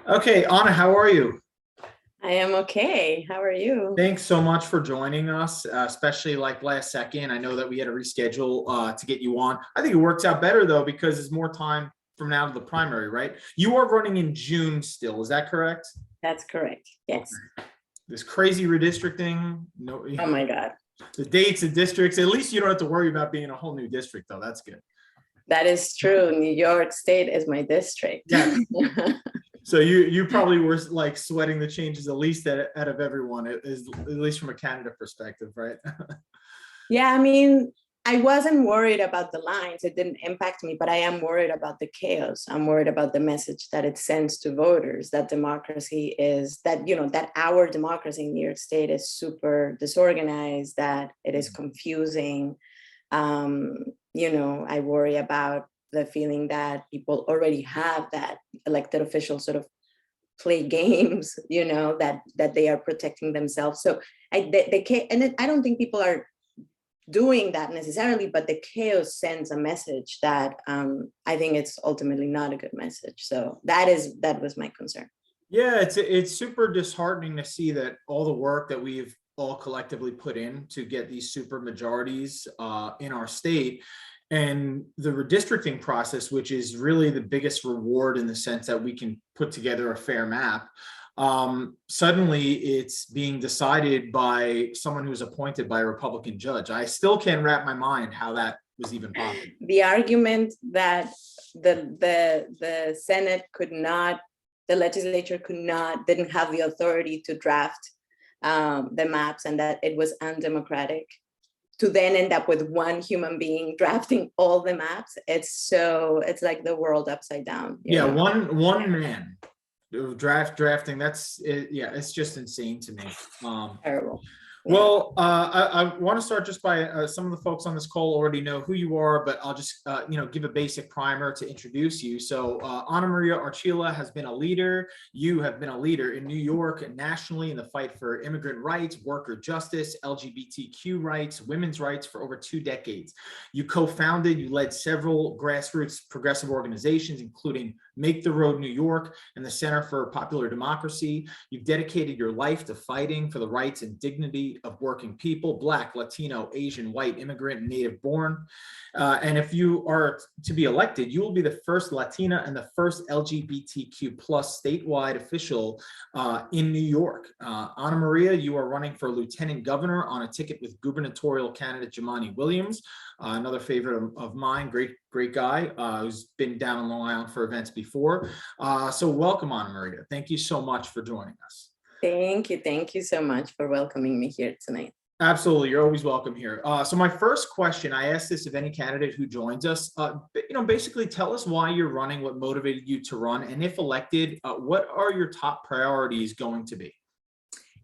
Okay, Anna, how are you? I am okay. How are you? Thanks so much for joining us, especially like last second. I know that we had to reschedule to get you on. I think it works out better though because it's more time from now to the primary, right? You are running in June still, is that correct? That's correct. Yes. Okay. This crazy redistricting, no, Oh my God. the dates and districts. At least you don't have to worry about being a whole new district, though. That's good. That is true. New York State is my district. Yeah. So you probably were like sweating the changes at least out of everyone, at least from a Canada perspective, right? Yeah, I mean, I wasn't worried about the lines. It didn't impact me, but I am worried about the chaos. I'm worried about the message that it sends to voters that democracy is that, that our democracy in New York State is super disorganized, that it is confusing. Um, I worry about the feeling that people already have that elected officials sort of play games, that they are protecting themselves. So I don't think people are doing that necessarily, but the chaos sends a message that I think it's ultimately not a good message. So that was my concern. Yeah, it's super disheartening to see that all the work that we've all collectively put in to get these super majorities in our state and the redistricting process, which is really the biggest reward in the sense that we can put together a fair map. Suddenly it's being decided by someone who's appointed by a Republican judge. I still can't wrap my mind how that was even possible. The argument that the Senate could not, the legislature didn't have the authority to draft the maps, and that it was undemocratic to then end up with one human being drafting all the maps. It's like the world upside down. Yeah, one man drafting. That's it. Yeah, it's just insane to me. Terrible. Yeah. Well, I want to start just by some of the folks on this call already know who you are, but I'll just give a basic primer to introduce you. So Ana Maria Archila has been a leader. You have been a leader in New York and nationally in the fight for immigrant rights, worker justice, LGBTQ rights, women's rights for over 2 decades. You you led several grassroots progressive organizations, including Make the Road New York and the Center for Popular Democracy. You've dedicated your life to fighting for the rights and dignity of working people, Black, Latino, Asian, white, immigrant, and native born. And if you are to be elected, you will be the first Latina and the first LGBTQ plus statewide official in New York. Ana Maria, you are running for lieutenant governor on a ticket with gubernatorial candidate Jumaane Williams, another favorite of mine, great guy who's been down in Long Island for events before. So welcome, Ana Maria. Thank you so much for joining us. Thank you. Thank you so much for welcoming me here tonight. Absolutely. You're always welcome here. So my first question, I ask this of any candidate who joins us, basically tell us why you're running, what motivated you to run, and if elected, what are your top priorities going to be?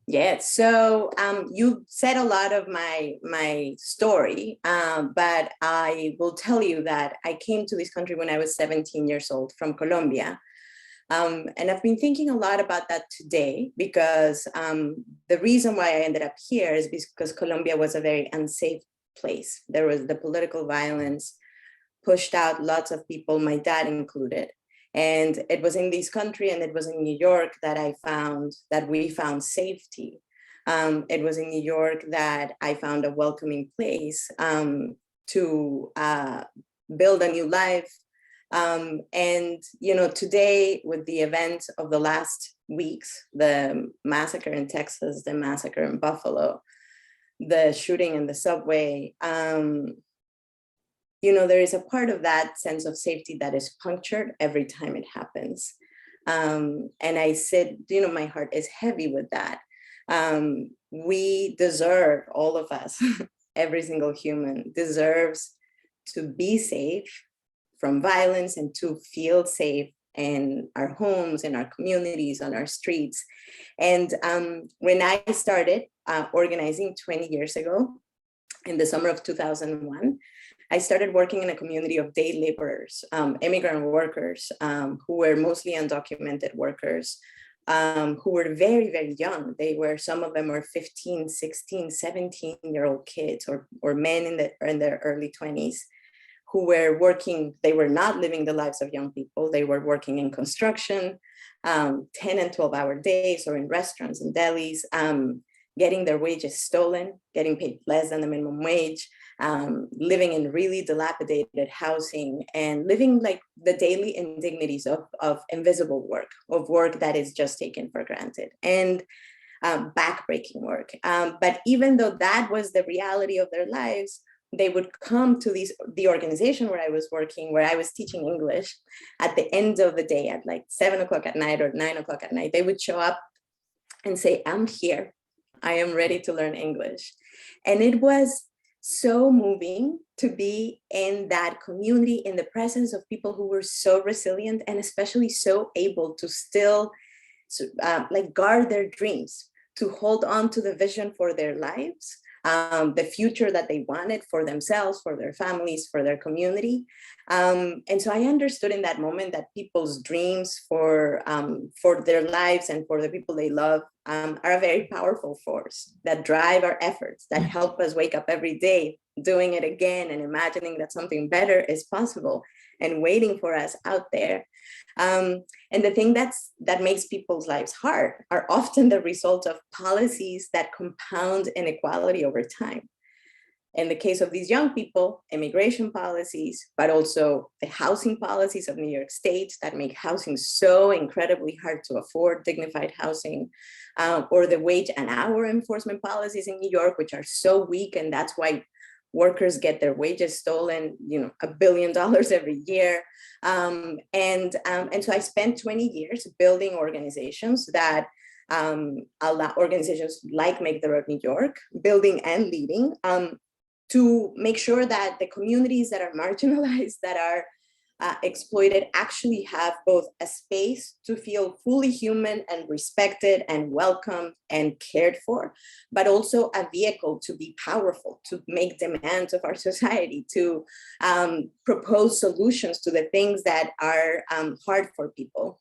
Yeah, so you said a lot of my story, but I will tell you that I came to this country when I was 17 years old from Colombia. And I've been thinking a lot about that today because the reason why I ended up here is because Colombia was a very unsafe place. There was the political violence, pushed out lots of people, my dad included. And it was in this country and it was in New York that we found safety. It was in New York that I found a welcoming place to build a new life. And today with the events of the last weeks, the massacre in Texas, the massacre in Buffalo, the shooting in the subway, there is a part of that sense of safety that is punctured every time it happens. And I said, my heart is heavy with that. We deserve, all of us, every single human deserves to be safe from violence and to feel safe in our homes, in our communities, on our streets. And when I started organizing 20 years ago, in the summer of 2001, I started working in a community of day laborers, immigrant workers, who were mostly undocumented workers, who were very, very young. Some of them were 15, 16, 17-year-old kids or men in their early 20s who were working, they were not living the lives of young people. They were working in construction, 10 and 12-hour days, or in restaurants and delis, getting their wages stolen, getting paid less than the minimum wage, living in really dilapidated housing, and living like the daily indignities of invisible work, of work that is just taken for granted, and backbreaking work. But even though that was the reality of their lives, they would come to the organization where I was working, where I was teaching English, at the end of the day, at like 7 o'clock at night or 9 o'clock at night. They would show up and say, I'm here. I am ready to learn English. And it was so moving to be in that community, in the presence of people who were so resilient, and especially so able to still like guard their dreams, to hold on to the vision for their lives, the future that they wanted for themselves, for their families, for their community. And so I understood in that moment that people's dreams for their lives and for the people they love are a very powerful force that drive our efforts, that help us wake up every day, doing it again and imagining that something better is possible and waiting for us out there. And the thing that makes people's lives hard are often the result of policies that compound inequality over time. In the case of these young people, immigration policies, but also the housing policies of New York State that make housing so incredibly hard to afford, dignified housing, or the wage and hour enforcement policies in New York, which are so weak, and that's why workers get their wages stolen, $1 billion every year. And so I spent 20 years building organizations that allow organizations like Make the Road New York, building and leading, to make sure that the communities that are marginalized, that are exploited, actually have both a space to feel fully human and respected and welcomed and cared for, but also a vehicle to be powerful, to make demands of our society, to propose solutions to the things that are hard for people,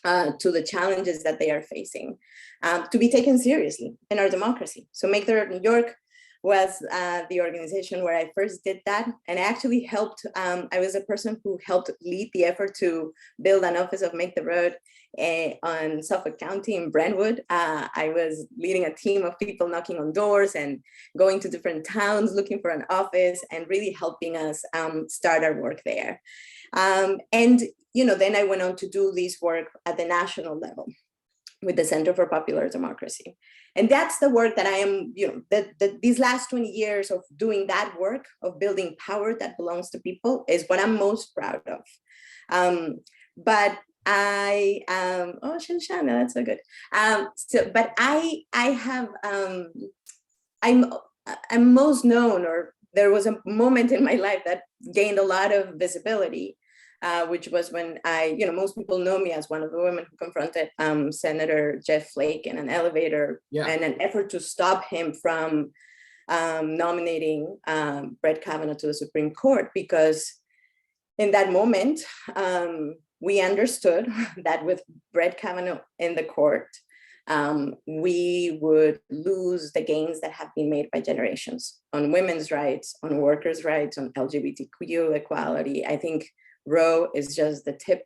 to the challenges that they are facing, to be taken seriously in our democracy. So Make the Road New York was the organization where I first did that. And I actually helped, I was a person who helped lead the effort to build an office of Make the Road on Suffolk County in Brentwood. I was leading a team of people knocking on doors and going to different towns looking for an office and really helping us start our work there. And then I went on to do this work at the national level with the Center for Popular Democracy. And that's the work that I am, these last 20 years of doing that work, of building power that belongs to people, is what I'm most proud of. But I, oh, Shanshana, that's so good. But I have, I'm most known, or there was a moment in my life that gained a lot of visibility, which was when most people know me as one of the women who confronted Senator Jeff Flake in an elevator, and an effort to stop him from nominating Brett Kavanaugh to the Supreme Court, because in that moment, we understood that with Brett Kavanaugh in the court, we would lose the gains that have been made by generations on women's rights, on workers' rights, on LGBTQ equality. I think Roe is just the tip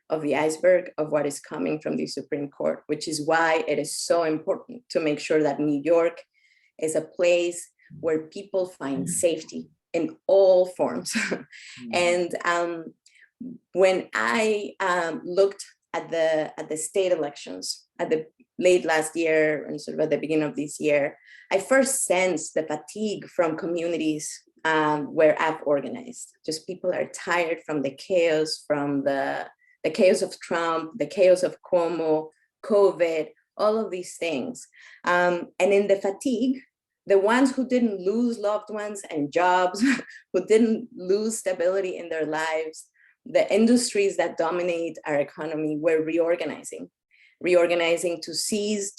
of the iceberg of what is coming from the Supreme Court, which is why it is so important to make sure that New York is a place where people find safety in all forms. And when I looked at the state elections at the late last year and sort of at the beginning of this year, I first sensed the fatigue from communities where I've organized. Just people are tired from the chaos, from the chaos of Trump, the chaos of Cuomo, COVID, all of these things. And in the fatigue, the ones who didn't lose loved ones and jobs, who didn't lose stability in their lives, the industries that dominate our economy were reorganizing to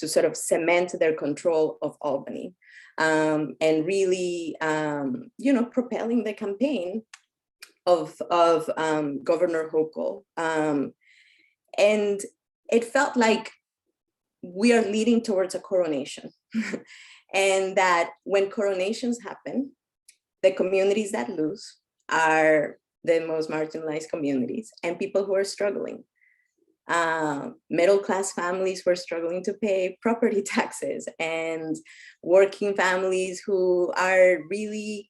sort of cement their control of Albany. And really, propelling the campaign of Governor Hochul. And it felt like we are leading towards a coronation. And that when coronations happen, the communities that lose are the most marginalized communities and people who are struggling. Middle-class families who are struggling to pay property taxes, and working families who are really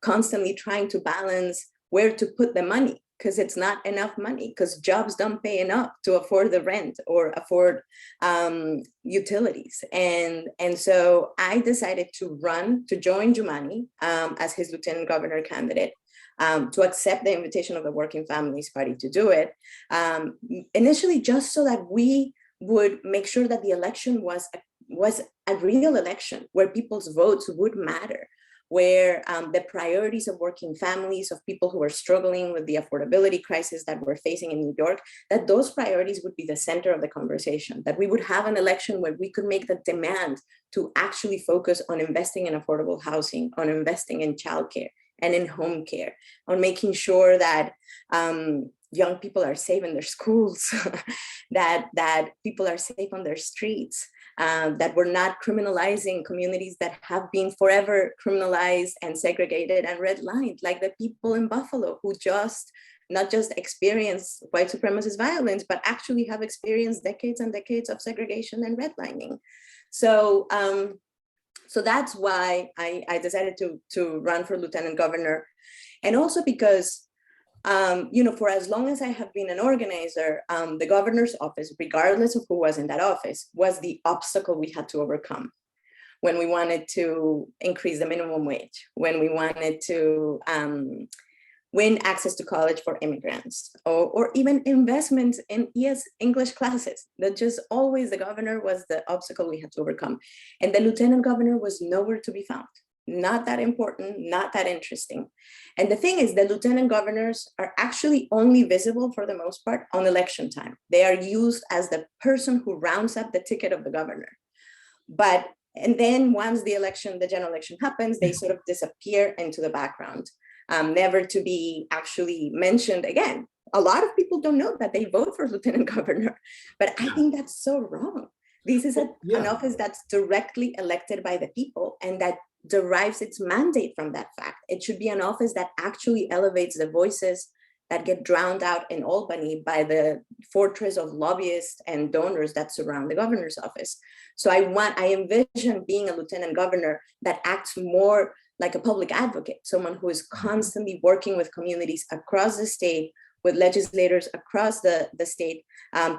constantly trying to balance where to put the money, because it's not enough money, because jobs don't pay enough to afford the rent or afford utilities. And so I decided to join Jumani as his lieutenant governor candidate, to accept the invitation of the Working Families Party to do it, initially just so that we would make sure that the election was a real election where people's votes would matter, where the priorities of working families, of people who are struggling with the affordability crisis that we're facing in New York, that those priorities would be the center of the conversation, that we would have an election where we could make the demand to actually focus on investing in affordable housing, on investing in childcare and in home care, on making sure that young people are safe in their schools, that people are safe on their streets, that we're not criminalizing communities that have been forever criminalized and segregated and redlined, like the people in Buffalo who not just experience white supremacist violence, but actually have experienced decades and decades of segregation and redlining. So that's why I decided to run for lieutenant governor. And also because, for as long as I have been an organizer, the governor's office, regardless of who was in that office, was the obstacle we had to overcome. When we wanted to increase the minimum wage, when we wanted to win access to college for immigrants, or even investments in English classes, that just always the governor was the obstacle we had to overcome. And the lieutenant governor was nowhere to be found. Not that important, not that interesting. And the thing is, the lieutenant governors are actually only visible for the most part on election time. They are used as the person who rounds up the ticket of the governor. And then once the general election happens, they sort of disappear into the background, never to be actually mentioned again. A lot of people don't know that they vote for lieutenant governor, but I think that's so wrong. This is an office that's directly elected by the people and that derives its mandate from that fact. It should be an office that actually elevates the voices that get drowned out in Albany by the fortress of lobbyists and donors that surround the governor's office. So I envision being a lieutenant governor that acts more like a public advocate, someone who is constantly working with communities across the state, with legislators across the state,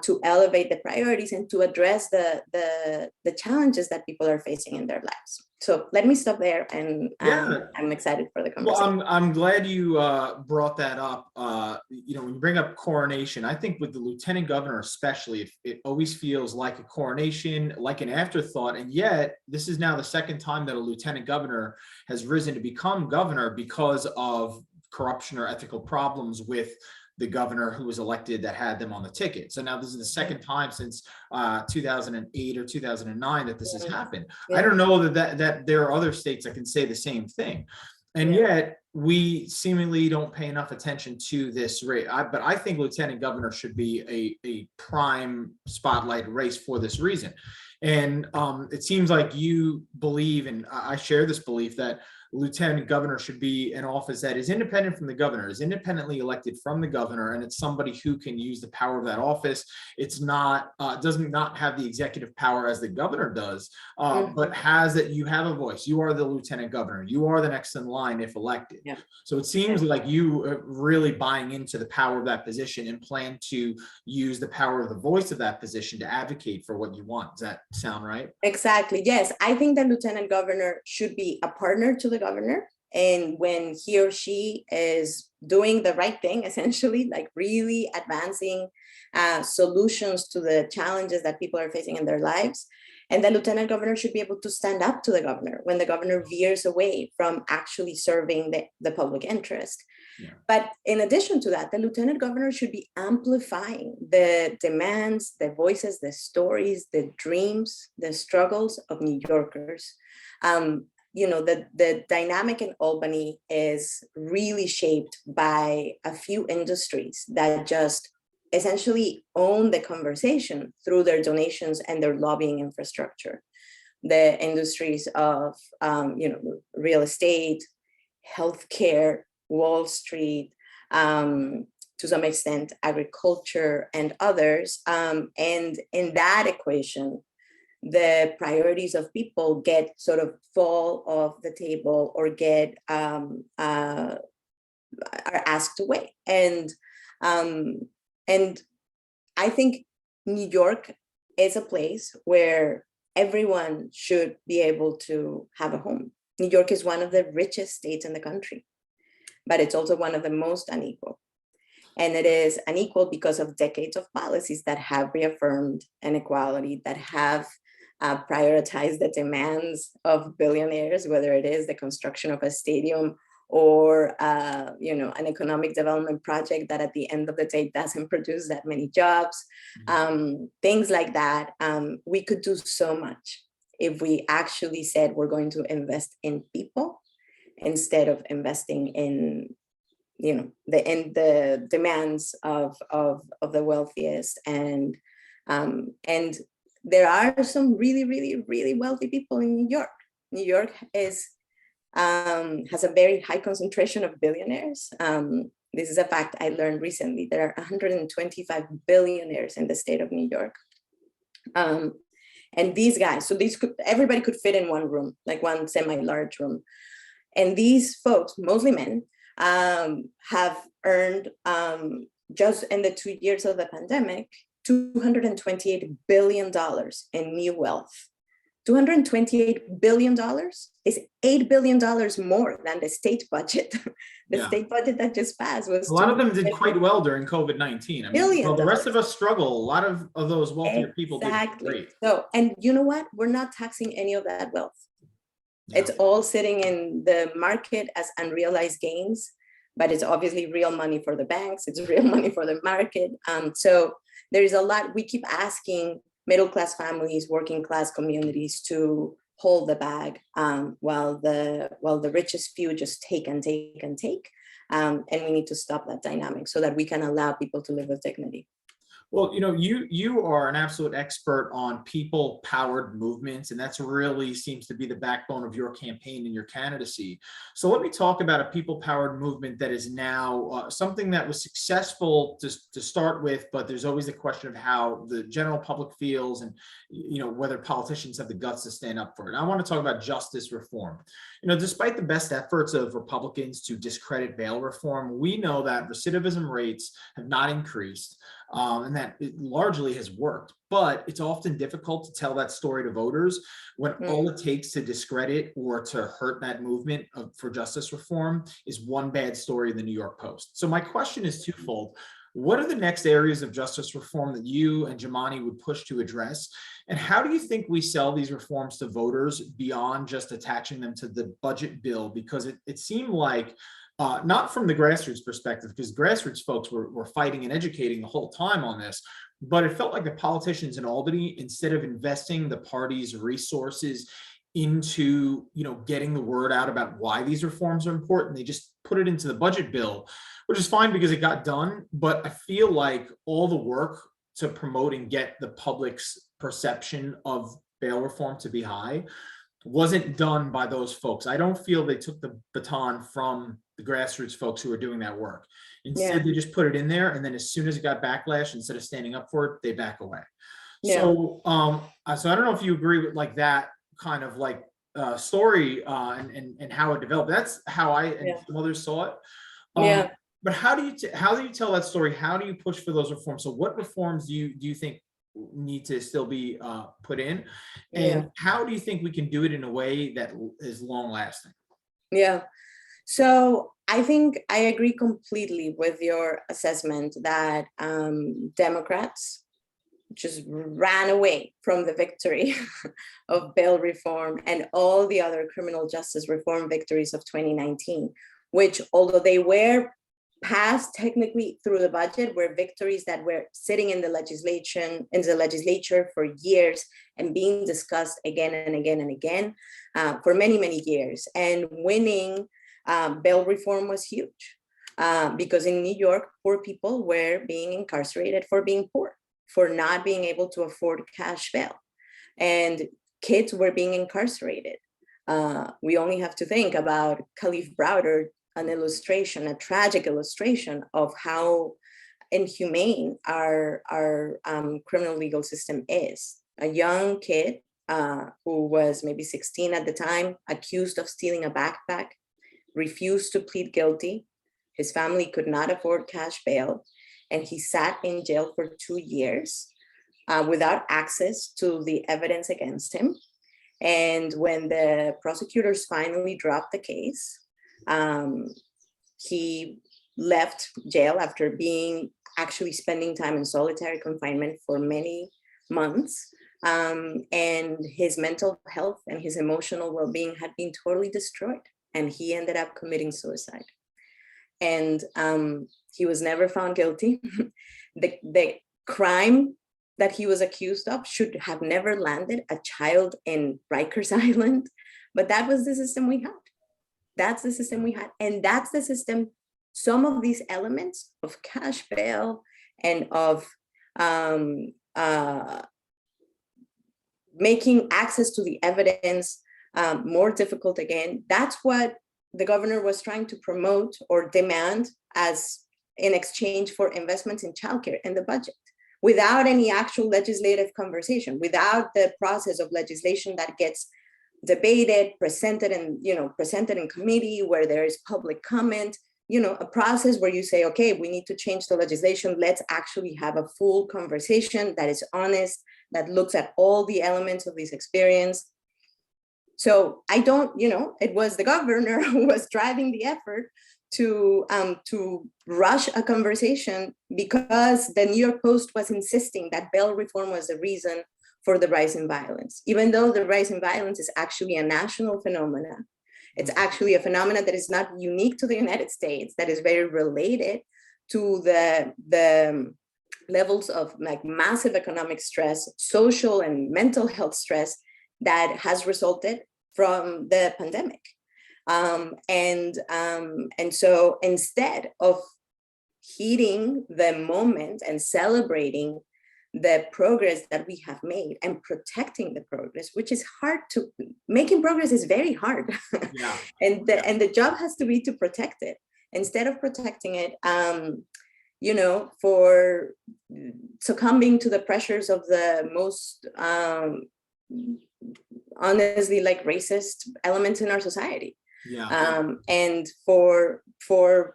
to elevate the priorities and to address the challenges that people are facing in their lives. So let me stop there, and I'm excited for the conversation. Well, I'm glad you brought that up. When you bring up coronation, I think with the lieutenant governor especially, it always feels like a coronation, like an afterthought, and yet this is now the second time that a lieutenant governor has risen to become governor because of corruption or ethical problems with the governor who was elected that had them on the ticket. So now this is the second time since 2008 or 2009 that this has happened. I don't know that there are other states that can say the same thing. And yet we seemingly don't pay enough attention to this race. But I think lieutenant governor should be a prime spotlight race for this reason. And it seems like you believe, and I share this belief, that lieutenant governor should be an office that is independent from the governor, is independently elected from the governor, and it's somebody who can use the power of that office. It's not does not have the executive power as the governor does, but has that you have a voice. You are the lieutenant governor. You are the next in line if elected. Yeah. So it seems like you are really buying into the power of that position and plan to use the power of the voice of that position to advocate for what you want. Does that sound right? Exactly. Yes, I think the lieutenant governor should be a partner to the governor. And when he or she is doing the right thing, essentially, like really advancing solutions to the challenges that people are facing in their lives. And the lieutenant governor should be able to stand up to the governor when the governor veers away from actually serving the public interest. Yeah. But in addition to that, the lieutenant governor should be amplifying the demands, the voices, the stories, the dreams, the struggles of New Yorkers. The dynamic in Albany is really shaped by a few industries that just essentially own the conversation through their donations and their lobbying infrastructure. The industries of, real estate, healthcare, Wall Street, to some extent, agriculture and others. And in that equation, the priorities of people get sort of fall off the table or get are asked away. And I think New York is a place where everyone should be able to have a home. New York is one of the richest states in the country, but it's also one of the most unequal. And it is unequal because of decades of policies that have reaffirmed inequality, that have prioritized the demands of billionaires, whether it is the construction of a stadium or an economic development project that at the end of the day doesn't produce that many jobs, things like that. We could do so much if we actually said we're going to invest in people instead of investing in the demands of the wealthiest. And there are some really, really, really wealthy people in New York. New York has a very high concentration of billionaires. This is a fact I learned recently. There are 125 billionaires in the state of New York. And these guys, so everybody could fit in one room, like one semi-large room. And these folks, mostly men, have earned, just in the 2 years of the pandemic, $228 billion in new wealth. $228 billion is $8 billion more than the state budget. The state budget that just passed was— a lot of them did quite well during COVID-19. I mean, well, the rest of us struggle. A lot of those wealthier people did great. So, and you know what? We're not taxing any of that wealth. Yeah. It's all sitting in the market as unrealized gains, but it's obviously real money for the banks. It's real money for the market. So there is a lot. We keep asking middle-class families, working-class communities to hold the bag, while the richest few just take and take and take. And we need to stop that dynamic so that we can allow people to live with dignity. Well, you are an absolute expert on people-powered movements, and that's really seems to be the backbone of your campaign and your candidacy. So let me talk about a people-powered movement that is now something that was successful to start with, but there's always the question of how the general public feels and whether politicians have the guts to stand up for it. And I want to talk about justice reform. Despite the best efforts of Republicans to discredit bail reform, we know that recidivism rates have not increased. And that it largely has worked, but it's often difficult to tell that story to voters when all it takes to discredit or to hurt that movement for justice reform is one bad story in the New York Post. So my question is twofold. What are the next areas of justice reform that you and Jumani would push to address? And how do you think we sell these reforms to voters beyond just attaching them to the budget bill? Because it seemed like not from the grassroots perspective, because grassroots folks were fighting and educating the whole time on this, but it felt like the politicians in Albany, instead of investing the party's resources into getting the word out about why these reforms are important, they just put it into the budget bill, which is fine because it got done. But I feel like all the work to promote and get the public's perception of bail reform to be high wasn't done by those folks. I don't feel they took the baton from the grassroots folks who were doing that work. Instead, they just put it in there, and then as soon as it got backlash, instead of standing up for it, they back away. So I don't know if you agree with like that kind of like story and how it developed. That's how I and some others saw it. But how do you tell that story? How do you push for those reforms? So what reforms do you think need to still be put in, and how do you think we can do it in a way that is long lasting? So I think I agree completely with your assessment that Democrats just ran away from the victory of bail reform and all the other criminal justice reform victories of 2019, which, although they were passed technically through the budget, were victories that were sitting in the legislature for years and being discussed again and again and again for many, many years. And winning bail reform was huge because in New York, poor people were being incarcerated for being poor, for not being able to afford cash bail. And kids were being incarcerated. We only have to think about Khalif Browder an illustration, a tragic illustration of how inhumane our criminal legal system is. A young kid who was maybe 16 at the time, accused of stealing a backpack, refused to plead guilty. His family could not afford cash bail, and he sat in jail for 2 years without access to the evidence against him. And when the prosecutors finally dropped the case, he left jail after being actually spending time in solitary confinement for many months. And his mental health and his emotional well-being had been totally destroyed. And he ended up committing suicide. And he was never found guilty. The crime that he was accused of should have never landed a child in Rikers Island, but that was the system we had. That's the system we had. And that's the system, some of these elements of cash bail and of making access to the evidence more difficult again, that's what the governor was trying to promote or demand as in exchange for investments in childcare in the budget, without any actual legislative conversation, without the process of legislation that gets debated, presented in committee, where there is public comment, a process where you say, okay, we need to change the legislation. Let's actually have a full conversation that is honest, that looks at all the elements of this experience. So I don't, it was the governor who was driving the effort to rush a conversation because the New York Post was insisting that bail reform was the reason for the rise in violence, even though the rise in violence is actually a national phenomenon. It's actually a phenomenon that is not unique to the United States, that is very related to the levels of massive economic stress, social and mental health stress that has resulted from the pandemic. And so instead of heeding the moment and celebrating the progress that we have made and protecting the progress, which is hard to, making progress is very hard. Yeah. and the job has to be to protect it. Instead of protecting it, for succumbing to the pressures of the most honestly racist elements in our society. Yeah. And for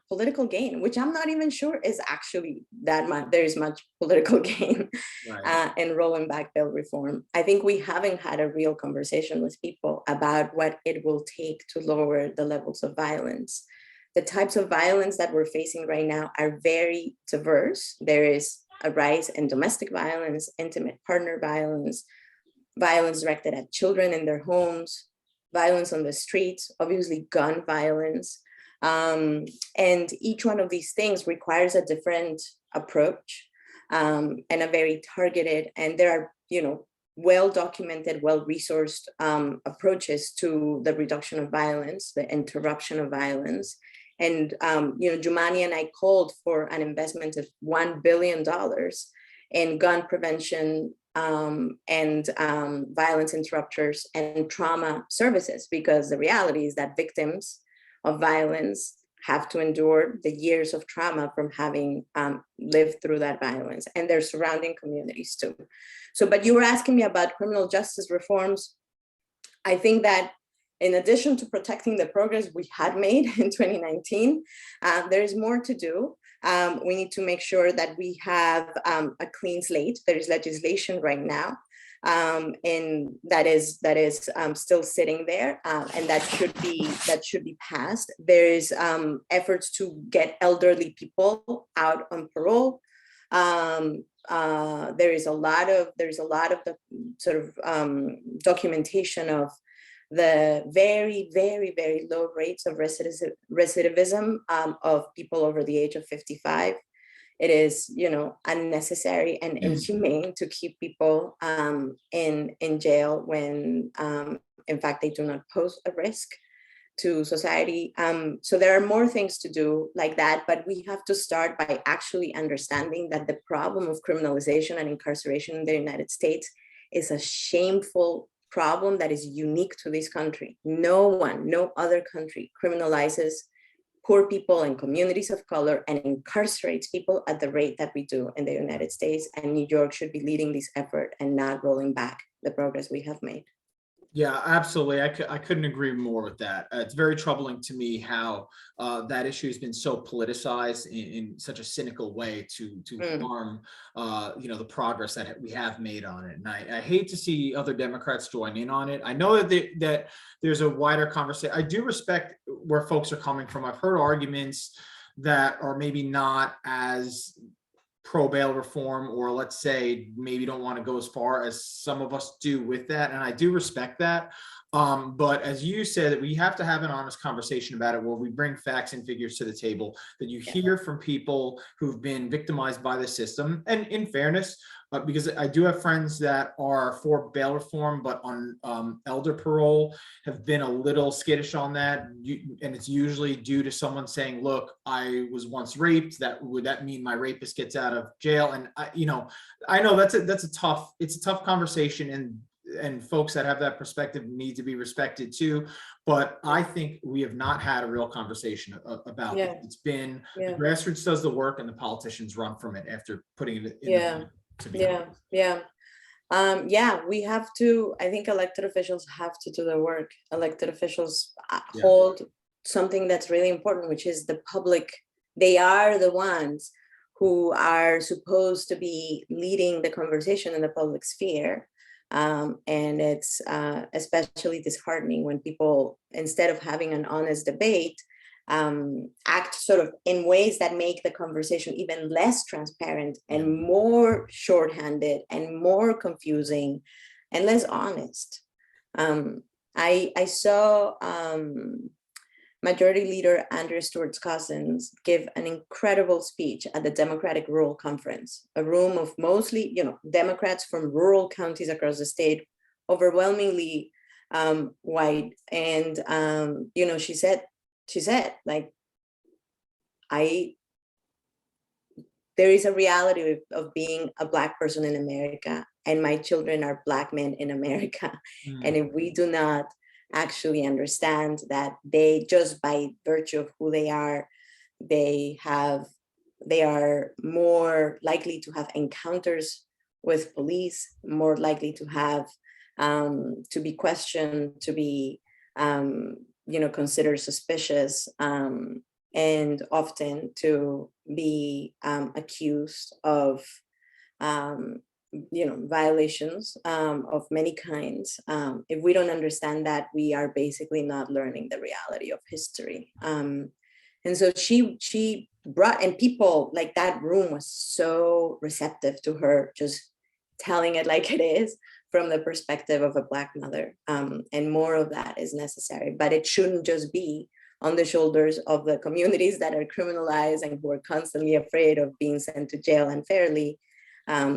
political gain, which I'm not even sure is actually that much, there is much political gain. Right. In rolling back bail reform. I think we haven't had a real conversation with people about what it will take to lower the levels of violence. The types of violence that we're facing right now are very diverse. There is a rise in domestic violence, intimate partner violence, violence directed at children in their homes, violence on the streets, obviously gun violence. And each one of these things requires a different approach and a very targeted, and there are, well-documented, well-resourced approaches to the reduction of violence, the interruption of violence. And, Jumani and I called for an investment of $1 billion in gun prevention and violence interrupters and trauma services, because the reality is that victims of violence have to endure the years of trauma from having lived through that violence, and their surrounding communities too. So, but you were asking me about criminal justice reforms. I think that in addition to protecting the progress we had made in 2019, there is more to do. We need to make sure that we have a clean slate. There is legislation right now, and that is still sitting there, and that should be passed. There is efforts to get elderly people out on parole. There is a lot of the sort of documentation of the very, very, very low rates of recidivism of people over the age of 55. It is, unnecessary and inhumane to keep people in jail when, in fact, they do not pose a risk to society. So there are more things to do like that, but we have to start by actually understanding that the problem of criminalization and incarceration in the United States is a shameful problem that is unique to this country. No other country criminalizes poor people and communities of color and incarcerates people at the rate that we do in the United States. And New York should be leading this effort and not rolling back the progress we have made. Yeah, absolutely. I couldn't agree more with that. It's very troubling to me how that issue has been so politicized in such a cynical way to harm, the progress that we have made on it. And I hate to see other Democrats join in on it. I know that there's a wider conversation. I do respect where folks are coming from. I've heard arguments that are maybe not as pro-bail reform, or let's say maybe don't want to go as far as some of us do with that, and I do respect that. But as you said, we have to have an honest conversation about it, where we bring facts and figures to the table, that you hear from people who've been victimized by the system. And in fairness, because I do have friends that are for bail reform, but on elder parole have been a little skittish on that. And it's usually due to someone saying, look, I was once raped. Would that mean my rapist gets out of jail? And I know it's a tough conversation, and folks that have that perspective need to be respected too. But I think we have not had a real conversation about it. It's been the grassroots does the work and the politicians run from it after putting it in. We have to, I think elected officials have to do the work. Elected officials hold something that's really important, which is the public. They are the ones who are supposed to be leading the conversation in the public sphere. And it's especially disheartening when people, instead of having an honest debate, act sort of in ways that make the conversation even less transparent and more shorthanded and more confusing and less honest. I saw Majority Leader Andrea Stewart's cousins give an incredible speech at the Democratic Rural Conference, a room of mostly, Democrats from rural counties across the state, overwhelmingly white. And, she said, like, there is a reality of being a Black person in America, and my children are Black men in America. And if we do not actually understand that they, just by virtue of who they are, they are more likely to have encounters with police, more likely to have to be questioned, to be considered suspicious, and often to be accused of violations of many kinds. If we don't understand that, we are basically not learning the reality of history. And so she brought, and people, like, that room was so receptive to her just telling it like it is from the perspective of a Black mother. And more of that is necessary, but it shouldn't just be on the shoulders of the communities that are criminalized and who are constantly afraid of being sent to jail unfairly.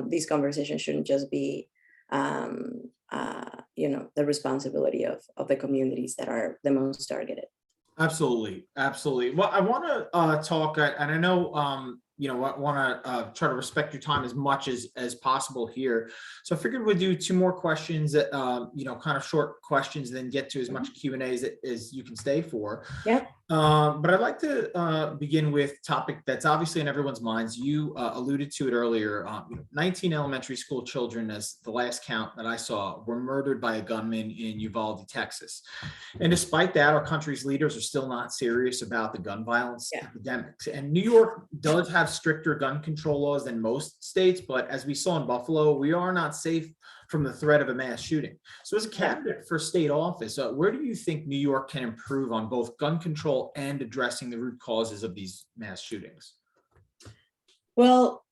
These conversations shouldn't just be, the responsibility of the communities that are the most targeted. Absolutely. Well, I want to talk, and I know, I want to try to respect your time as much as possible here. So I figured we'd do two more questions that, kind of short questions, and then get to as much Q&A as you can stay for. Yeah. But I'd like to begin with a topic that's obviously in everyone's minds. You alluded to it earlier. 19 elementary school children, as the last count that I saw, were murdered by a gunman in Uvalde, Texas. And despite that, our country's leaders are still not serious about the gun violence epidemics. And New York does have stricter gun control laws than most states, but as we saw in Buffalo, we are not safe from the threat of a mass shooting. So as a candidate for state office, where do you think New York can improve on both gun control and addressing the root causes of these mass shootings? Well,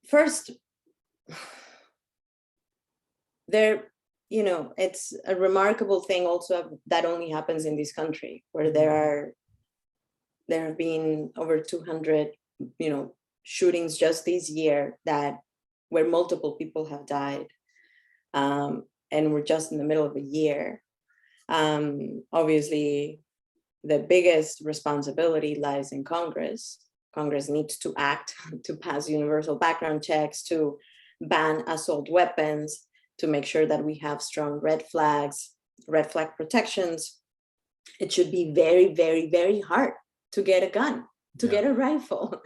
first, it's a remarkable thing also that only happens in this country, where there have been over 200, shootings just this year where multiple people have died. And we're just in the middle of a year. Obviously, the biggest responsibility lies in Congress. Congress needs to act, to pass universal background checks, to ban assault weapons, to make sure that we have strong red flag protections. It should be very, very, very hard to get a gun, to get a rifle.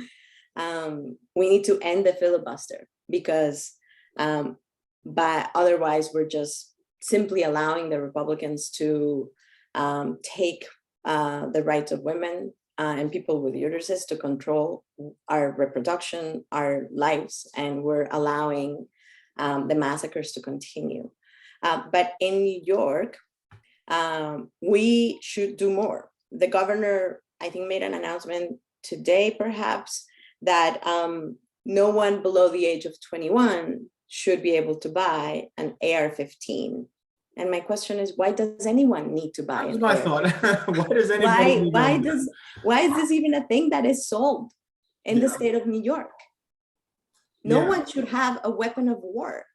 We need to end the filibuster because but otherwise we're just simply allowing the Republicans to take the rights of women and people with uteruses to control our reproduction, our lives, and we're allowing the massacres to continue. But in New York, we should do more. The governor, I think, made an announcement today, perhaps, that no one below the age of 21 should be able to buy an AR-15. And my question is, why does anyone need to buy it? That's my thought. Why does anybody why is this even a thing that is sold in the state of New York? No one should have a weapon of war.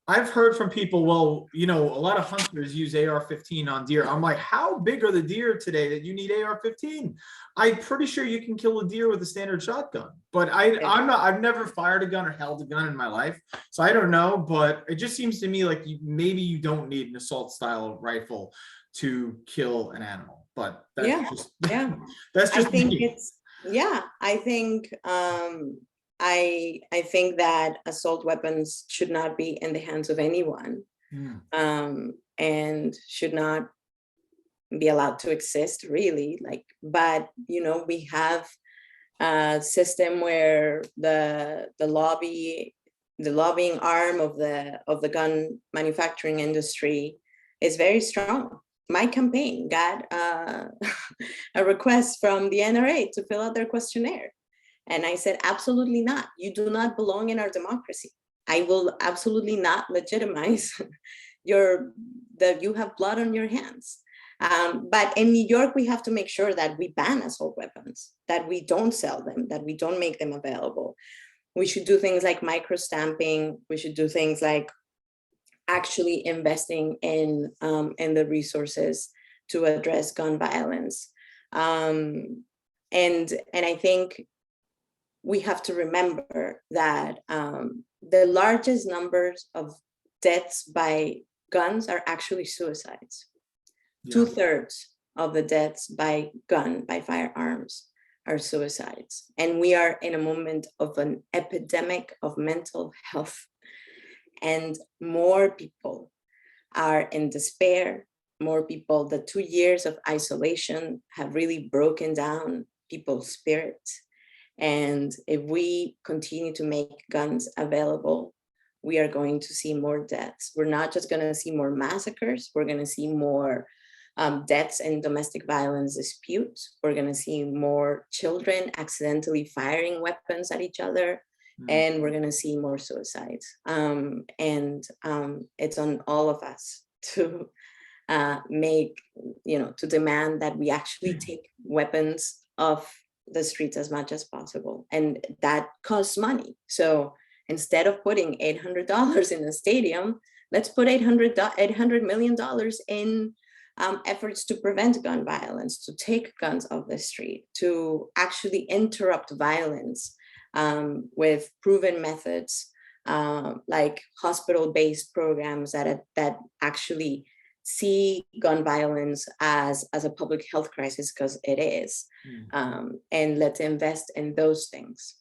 I've heard from people, well, you know, a lot of hunters use AR-15 on deer. I'm like, how big are the deer today that you need AR-15? I'm pretty sure you can kill a deer with a standard shotgun, but I've never fired a gun or held a gun in my life. So I don't know, but it just seems to me like maybe you don't need an assault style rifle to kill an animal, but that's just, that's just, I think I think that assault weapons should not be in the hands of anyone, and should not be allowed to exist, really. Like, but you know, we have a system where the lobbying arm of the gun manufacturing industry is very strong. My campaign got a request from the NRA to fill out their questionnaire. And I said, absolutely not. You do not belong in our democracy. I will absolutely not legitimize that you have blood on your hands. But in New York, we have to make sure that we ban assault weapons, that we don't sell them, that we don't make them available. We should do things like micro-stamping. We should do things like actually investing in the resources to address gun violence. And I think we have to remember that the largest numbers of deaths by guns are actually suicides. 2/3 of the deaths by firearms are suicides. And we are in a moment of an epidemic of mental health. And more people are in despair. More people, the 2 years of isolation have really broken down people's spirits. And if we continue to make guns available, we are going to see more deaths. We're not just going to see more massacres. We're going to see more deaths in domestic violence disputes. We're going to see more children accidentally firing weapons at each other. And we're going to see more suicides. It's on all of us to to demand that we actually take weapons off the streets as much as possible. And that costs money. So instead of putting $800 in a stadium, let's put $800 million in efforts to prevent gun violence, to take guns off the street, to actually interrupt violence with proven methods like hospital-based programs that actually see gun violence as a public health crisis, because it is, and let's invest in those things.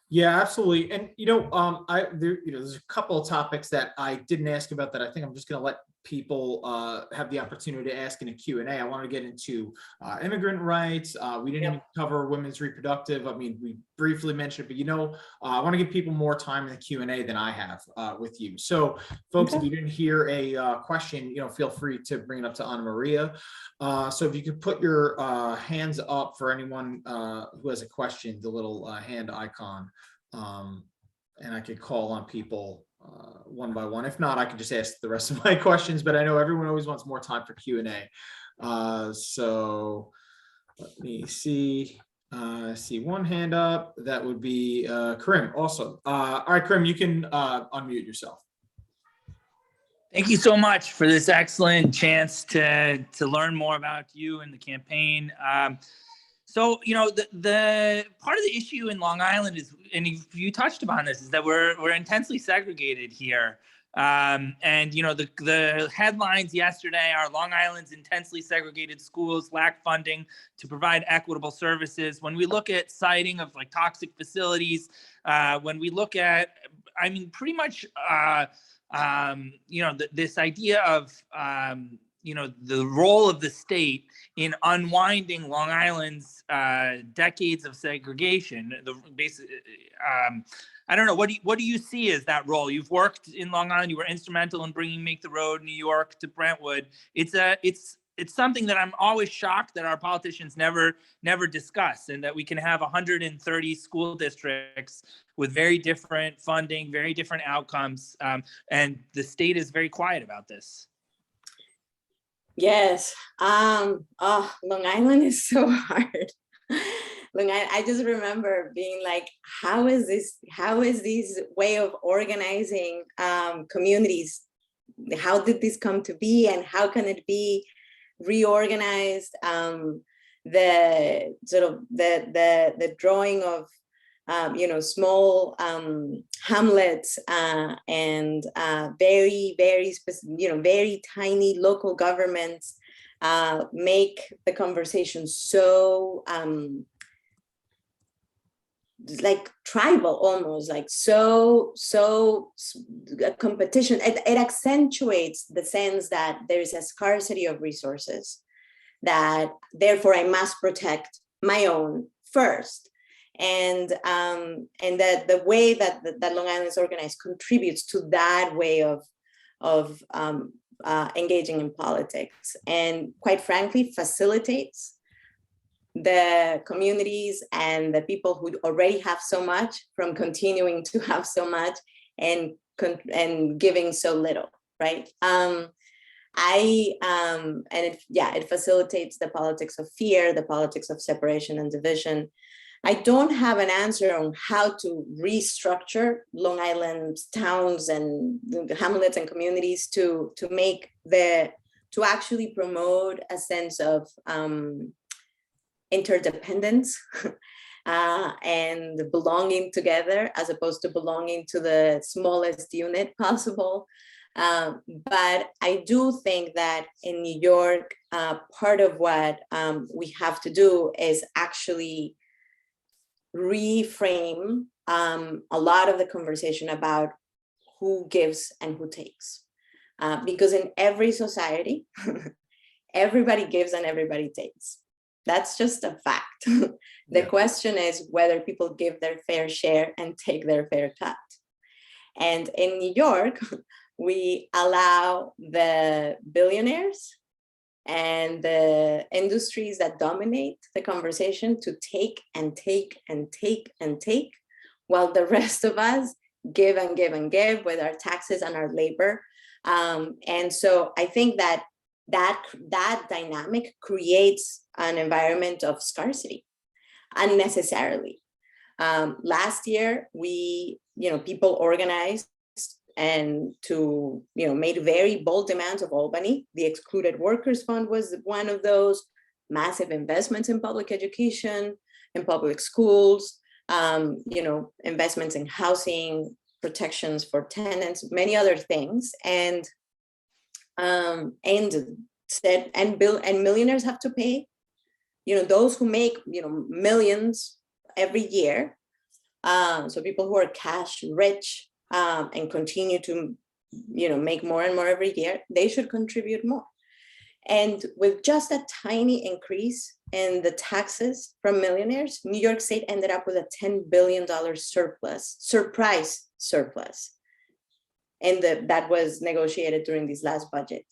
Yeah, absolutely. And there's a couple of topics that I didn't ask about that I think I'm just going to let people have the opportunity to ask in a Q&A. I want to get into immigrant rights. We didn't even cover women's reproductive. I mean, we briefly mentioned it, but I want to give people more time in the Q&A than I have with you. So folks, if you didn't hear a question, feel free to bring it up to Ana Maria. So if you could put your hands up for anyone who has a question, the little hand icon, and I could call on people one by one. If not, I can just ask the rest of my questions, but I know everyone always wants more time for Q&A. So let me see. See one hand up. That would be Karim. Awesome. All right, Karim, you can unmute yourself. Thank you so much for this excellent chance to learn more about you and the campaign. So, the part of the issue in Long Island is, and you touched upon this, is that we're intensely segregated here. And the headlines yesterday are Long Island's intensely segregated schools lack funding to provide equitable services. When we look at citing of like toxic facilities, when we look at, pretty much, this idea of, the role of the state in unwinding Long Island's decades of segregation. I don't know. What do you see as that role? You've worked in Long Island. You were instrumental in bringing Make the Road New York to Brentwood. It's something that I'm always shocked that our politicians never discuss, and that we can have 130 school districts with very different funding, very different outcomes, and the state is very quiet about this. Yes. Long Island is so hard. Long Island, I just remember being like, how is this way of organizing communities? How did this come to be, and how can it be reorganized? The sort of the drawing of small hamlets and very very tiny local governments make the conversation so like tribal, almost like so a competition. It accentuates the sense that there is a scarcity of resources, that therefore I must protect my own first. And that the way that Long Island is organized contributes to that way of engaging in politics, and quite frankly facilitates the communities and the people who already have so much from continuing to have so much and giving so little, right? It facilitates the politics of fear, the politics of separation and division. I don't have an answer on how to restructure Long Island's towns and hamlets and communities to actually promote a sense of interdependence and belonging together, as opposed to belonging to the smallest unit possible. But I do think that in New York, part of what we have to do is actually reframe a lot of the conversation about who gives and who takes. Because in every society, everybody gives and everybody takes. That's just a fact. The question is whether people give their fair share and take their fair cut. And in New York, we allow the billionaires and the industries that dominate the conversation to take and take and take and take, while the rest of us give and give and give with our taxes and our labor. And so I think that dynamic creates an environment of scarcity unnecessarily. Last year, people organized and made very bold demands of Albany. The Excluded Workers Fund was one of those. Massive investments in public education, in public schools, investments in housing, protections for tenants, many other things. And millionaires have to pay. Those who make millions every year. So people who are cash rich and continue to make more and more every year, they should contribute more. And with just a tiny increase in the taxes from millionaires, New York State ended up with a $10 billion surprise surplus. And that was negotiated during this last budget.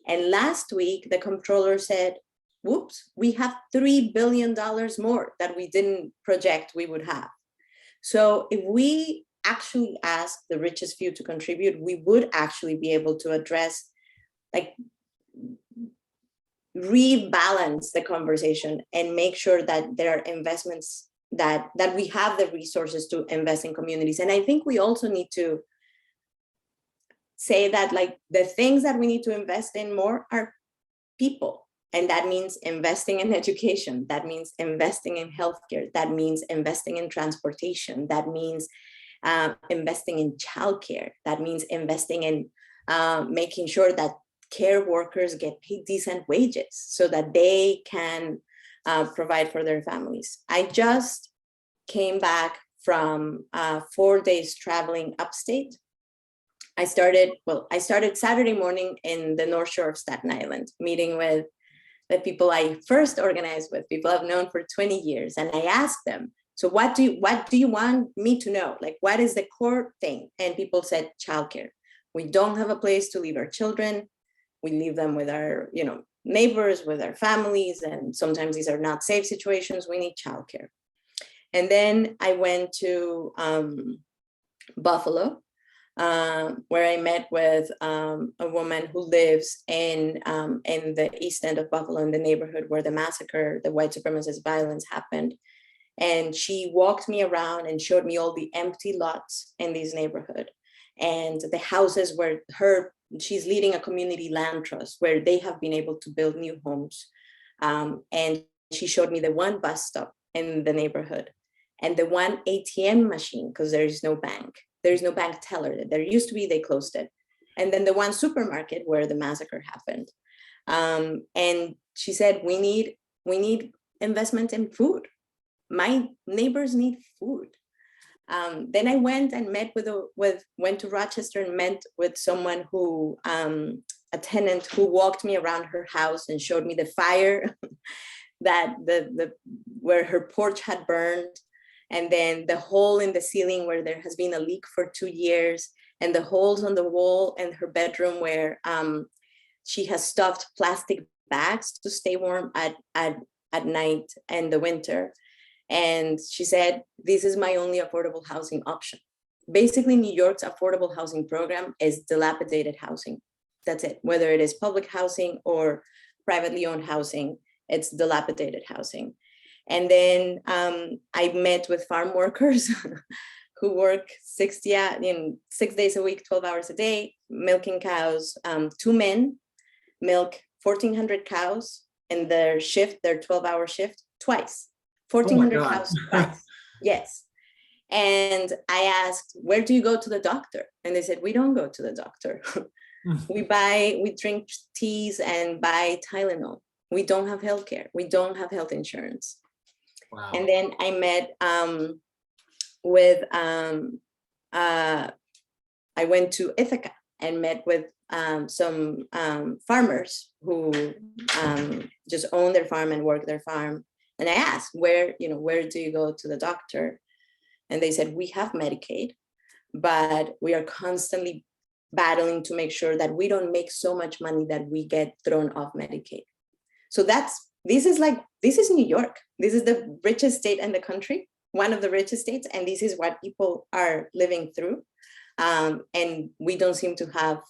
And last week, the comptroller said, whoops, we have $3 billion more that we didn't project we would have. So if we actually ask the richest few to contribute, we would actually be able to address, rebalance the conversation and make sure that there are investments, that we have the resources to invest in communities. And I think we also need to say that the things that we need to invest in more are people. And that means investing in education. That means investing in healthcare. That means investing in transportation. That means investing in childcare. That means investing in making sure that care workers get paid decent wages so that they can provide for their families. I just came back from 4 days traveling upstate. I started Saturday morning in the North Shore of Staten Island, meeting with the people I first organized with, people I've known for 20 years. And I asked them, so what do you want me to know? Like, what is the core thing? And people said childcare. We don't have a place to leave our children. We leave them with our, neighbors, with our families. And sometimes these are not safe situations. We need childcare. And then I went to Buffalo, where I met with a woman who lives in the east end of Buffalo, in the neighborhood where the massacre, the white supremacist violence happened. And she walked me around and showed me all the empty lots in this neighborhood and the houses where she's leading a community land trust where they have been able to build new homes. And she showed me the one bus stop in the neighborhood and the one ATM machine, because there is no bank. There is no bank teller. There used to be, they closed it. And then the one supermarket where the massacre happened. And she said, we need investment in food. My neighbors need food. Then I went and went to Rochester and met with someone who, a tenant who walked me around her house and showed me the fire that where her porch had burned. And then the hole in the ceiling where there has been a leak for 2 years, and the holes on the wall in her bedroom where she has stuffed plastic bags to stay warm at night and the winter. And she said, this is my only affordable housing option. Basically, New York's affordable housing program is dilapidated housing. That's it. Whether it is public housing or privately owned housing, it's dilapidated housing. And then I met with farm workers who work 6 days a week, 12 hours a day, milking cows. 2 men milk 1,400 cows in their 12-hour shift twice. 1,400 cows twice. Yes. And I asked, where do you go to the doctor? And they said, we don't go to the doctor. We drink teas and buy Tylenol. We don't have healthcare. We don't have health insurance. Wow. And then I met I went to Ithaca and met with some farmers who just own their farm and work their farm. And I asked, where do you go to the doctor? And they said, we have Medicaid, but we are constantly battling to make sure that we don't make so much money that we get thrown off Medicaid. So this is New York. This is the richest state in the country, one of the richest states. And this is what people are living through. And we don't seem to have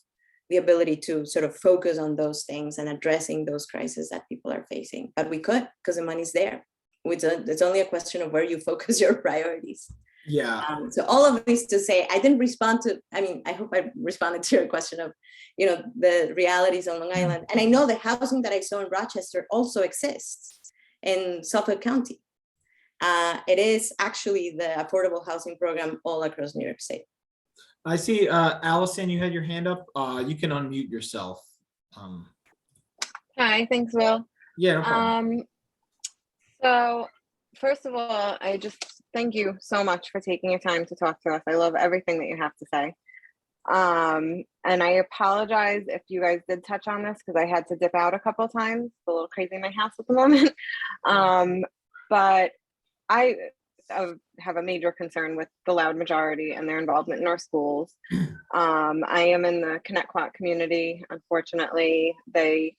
the ability to sort of focus on those things and addressing those crises that people are facing. But we could, because the money's there. It's only a question of where you focus your priorities. Yeah. So all of this to say, I didn't respond to, I hope I responded to your question of, the realities on Long Island. And I know the housing that I saw in Rochester also exists in Suffolk County. It is actually the affordable housing program all across New York State. I see, Allison, you had your hand up. You can unmute yourself. Hi, thanks, Will. Yeah, no problem. So first of all, I just thank you so much for taking your time to talk to us. I love everything that you have to say. And I apologize if you guys did touch on this because I had to dip out a couple of times. It's a little crazy in my house at the moment. But I have a major concern with the loud majority and their involvement in our schools. I am in the Connecticut community. Unfortunately, they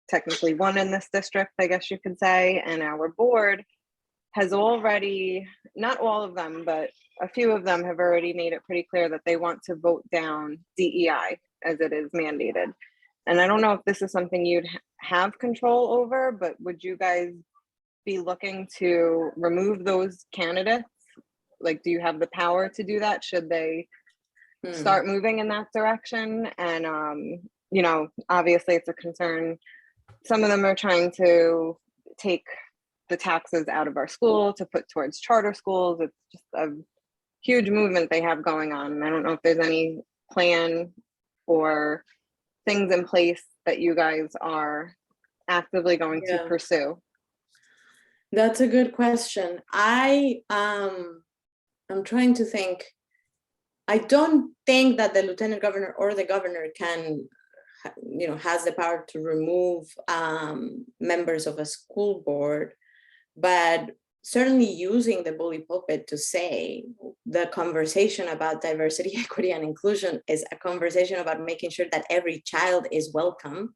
technically won in this district, I guess you could say, and our board has already, not all of them, but a few of them have already made it pretty clear that they want to vote down DEI as it is mandated. And I don't know if this is something you'd have control over, but would you guys be looking to remove those candidates? Like, do you have the power to do that? Should they start moving in that direction? And, obviously it's a concern some of them are trying to take the taxes out of our school to put towards charter schools. It's just a huge movement they have going on. And I don't know if there's any plan or things in place that you guys are actively going to pursue. That's a good question. I'm trying to think. I don't think that the lieutenant governor or the governor can, has the power to remove members of a school board, but certainly using the bully pulpit to say the conversation about diversity, equity, and inclusion is a conversation about making sure that every child is welcome,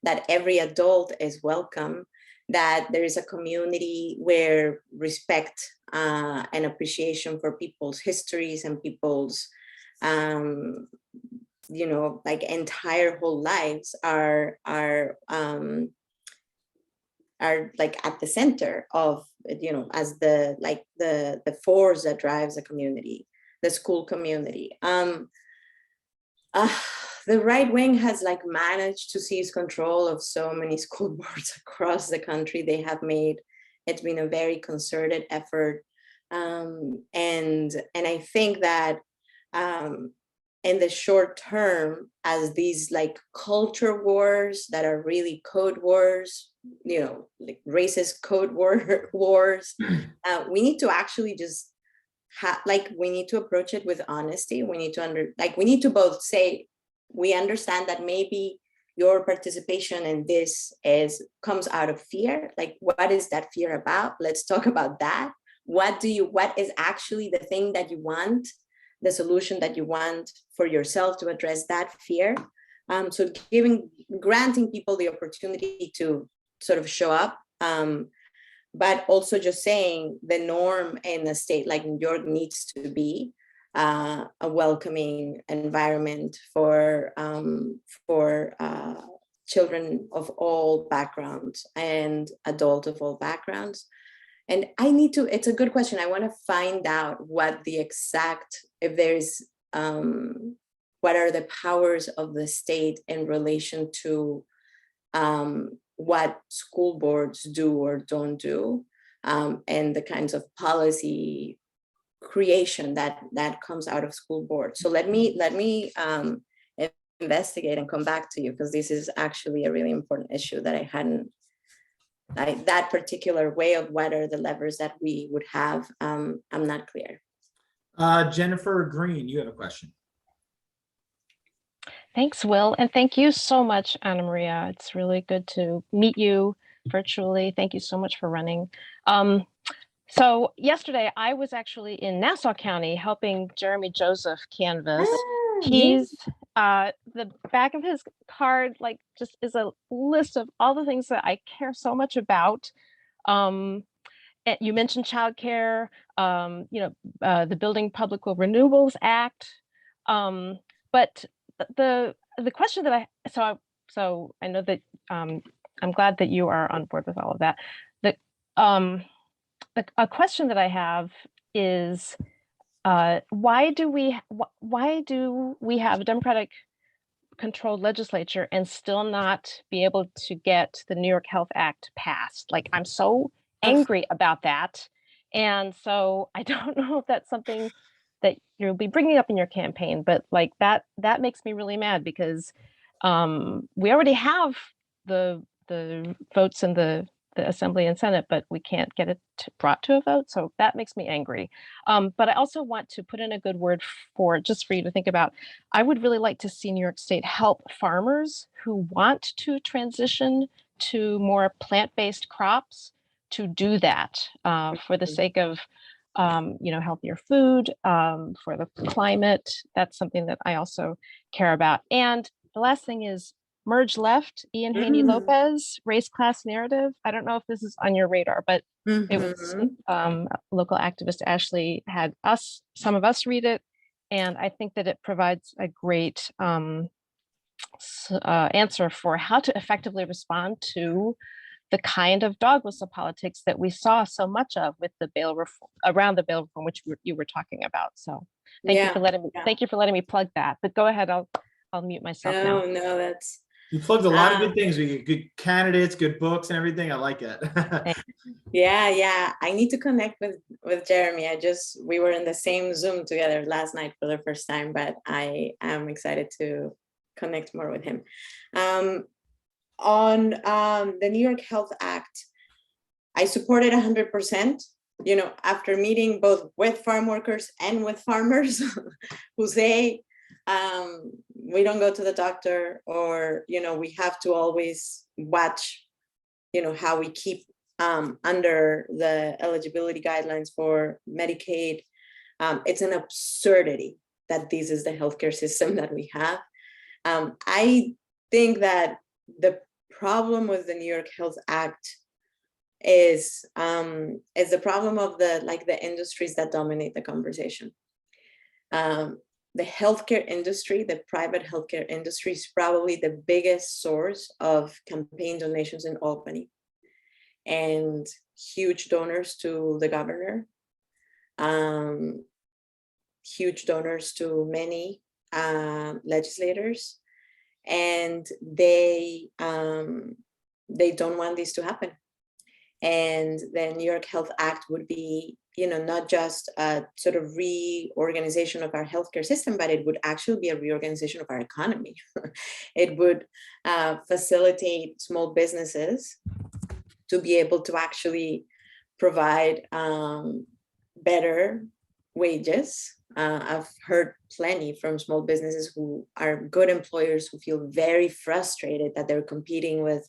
that every adult is welcome, that there is a community where respect and appreciation for people's histories and people's, like entire whole lives are like at the center of, as the force that drives the community, the school community. The right wing has like managed to seize control of so many school boards across the country. It's been a very concerted effort. And I think that in the short term, as these like culture wars that are really code wars, like racist code wars, we need to actually just we need to approach it with honesty. We need to we need to both say, we understand that maybe your participation in this comes out of fear. Like, what is that fear about? Let's talk about that. What is actually the thing that you want, the solution that you want for yourself to address that fear? So granting people the opportunity to sort of show up, but also just saying the norm in a state like New York needs to be a welcoming environment for children of all backgrounds and adults of all backgrounds. And it's a good question. I want to find out what the exact, if there's, what are the powers of the state in relation to what school boards do or don't do, and the kinds of policy creation that comes out of school boards. So let me investigate and come back to you, because this is actually a really important issue that I hadn't, that particular way of what are the levers that we would have. I'm not clear. Jennifer Green, you have a question. Thanks, Will. And thank you so much, Ana Maria. It's really good to meet you virtually. Thank you so much for running. So yesterday I was actually in Nassau County helping Jeremy Joseph canvass. He's the back of his card just is a list of all the things that I care so much about. You mentioned childcare, the Building Public Renewables Act, but the question that so I know that I'm glad that you are on board with all of that. A question that I have is why do we have a Democratic controlled legislature and still not be able to get the New York Health Act passed? Like, I'm so angry about that. And so I don't know if that's something that you'll be bringing up in your campaign, but like that makes me really mad, because we already have the votes in the Assembly and Senate, but we can't get it brought to a vote. So that makes me angry. But I also want to put in a good word for you to think about. I would really like to see New York State help farmers who want to transition to more plant-based crops to do that for the sake of healthier food, for the climate. That's something that I also care about. And the last thing is Merge Left, Ian Haney Lopez, race class narrative. I don't know if this is on your radar, but it was local activist Ashley had some of us read it. And I think that it provides a great answer for how to effectively respond to the kind of dog whistle politics that we saw so much of with the bail reform, around the bail reform, which you were talking about. So thank you for letting me plug that. But go ahead, I'll mute myself now. No, You plugged a lot of good Um, things. We get good candidates, good books and everything. I like it. yeah. I need to connect with Jeremy. We were in the same Zoom together last night for the first time, but I am excited to connect more with him. On the New York Health Act, I support it 100%. You know, after meeting both with farm workers and with farmers who say we don't go to the doctor, or, you know, we have to always watch, you know, how we keep under the eligibility guidelines for Medicaid. It's an absurdity that this is the healthcare system that we have. I think that the problem with the New York Health Act is the problem of the industries that dominate the conversation. The healthcare industry, the private healthcare industry, is probably the biggest source of campaign donations in Albany, and huge donors to the governor, huge donors to many legislators, and they don't want this to happen. And the New York Health Act would be, you know, not just a sort of reorganization of our healthcare system, but it would actually be a reorganization of our economy. It would facilitate small businesses to be able to actually provide better wages. I've heard plenty from small businesses who are good employers who feel very frustrated that they're competing with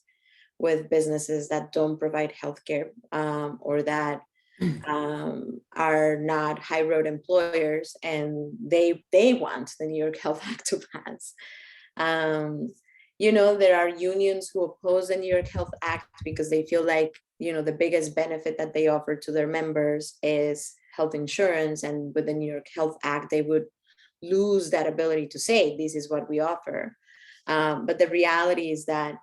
businesses that don't provide healthcare, or that are not high road employers, and they want the New York Health Act to pass. You know, there are unions who oppose the New York Health Act because they feel like, you know, the biggest benefit that they offer to their members is health insurance, and with the New York Health Act, they would lose that ability to say, this is what we offer. But the reality is that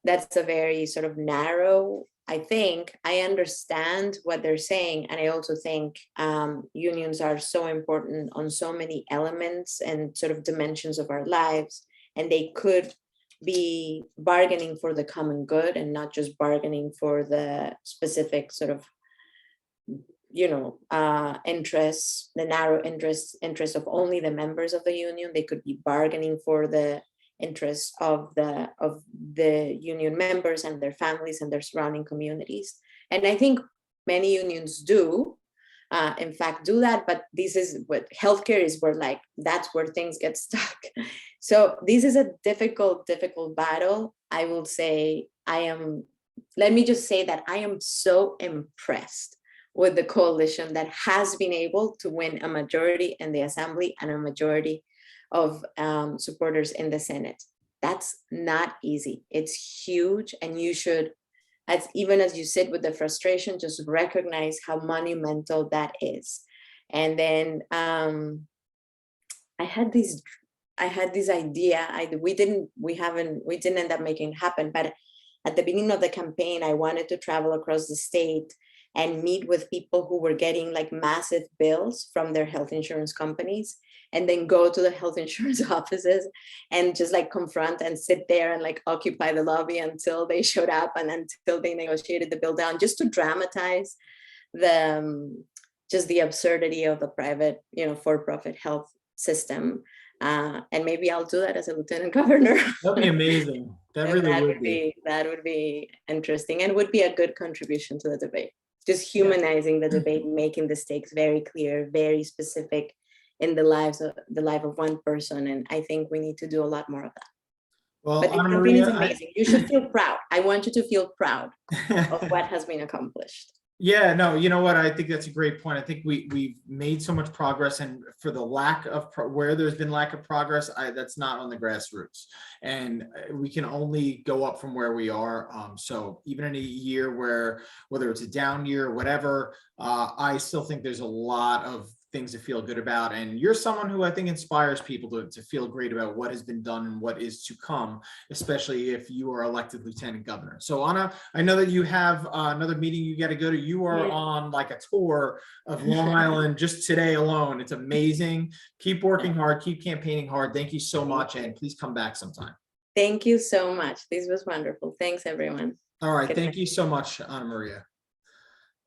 that's a very sort of narrow, I think. I understand what they're saying. And I also think unions are so important on so many elements and sort of dimensions of our lives. And they could be bargaining for the common good and not just bargaining for the specific sort of, you know, interests, the narrow interests of only the members of the union. They could be bargaining for the interests of the union members and their families and their surrounding communities. And I think many unions do, in fact, do that. But this is what healthcare is, where like that's where things get stuck. So this is a difficult battle. I will say let me just say that I am so impressed with the coalition that has been able to win a majority in the assembly and a majority of supporters in the Senate. That's not easy. It's huge. And you should, even as you sit with the frustration, just recognize how monumental that is. And then I had this idea. We didn't end up making it happen. But at the beginning of the campaign, I wanted to travel across the state and meet with people who were getting like massive bills from their health insurance companies, and then go to the health insurance offices and just like confront and sit there and like occupy the lobby until they showed up and until they negotiated the bill down, just to dramatize just the absurdity of the private, you know, for-profit health system. And maybe I'll do that as a lieutenant governor. That'd be amazing. That really would be. That would be interesting, and would be a good contribution to the debate. Just humanizing the debate, making the stakes very clear, very specific in the life of one person. And I think we need to do a lot more of that. Well, but the Ana campaign is Maria, amazing. You should feel proud. I want you to feel proud of what has been accomplished. Yeah, no, you know what? I think that's a great point. I think we've made so much progress, and for the lack of where there's been lack of progress, that's not on the grassroots, and we can only go up from where we are. So even in a year where, whether it's a down year or whatever, I still think there's a lot of things to feel good about. And you're someone who I think inspires people to feel great about what has been done and what is to come, especially if you are elected lieutenant governor. So Ana, I know that you have another meeting you got to go to. You are on like a tour of Long Island just today alone. It's amazing. Keep working hard, keep campaigning hard. Thank you so much. And please come back sometime. Thank you so much. This was wonderful. Thanks, everyone. All right. Good Thank night. you so much, Ana Maria.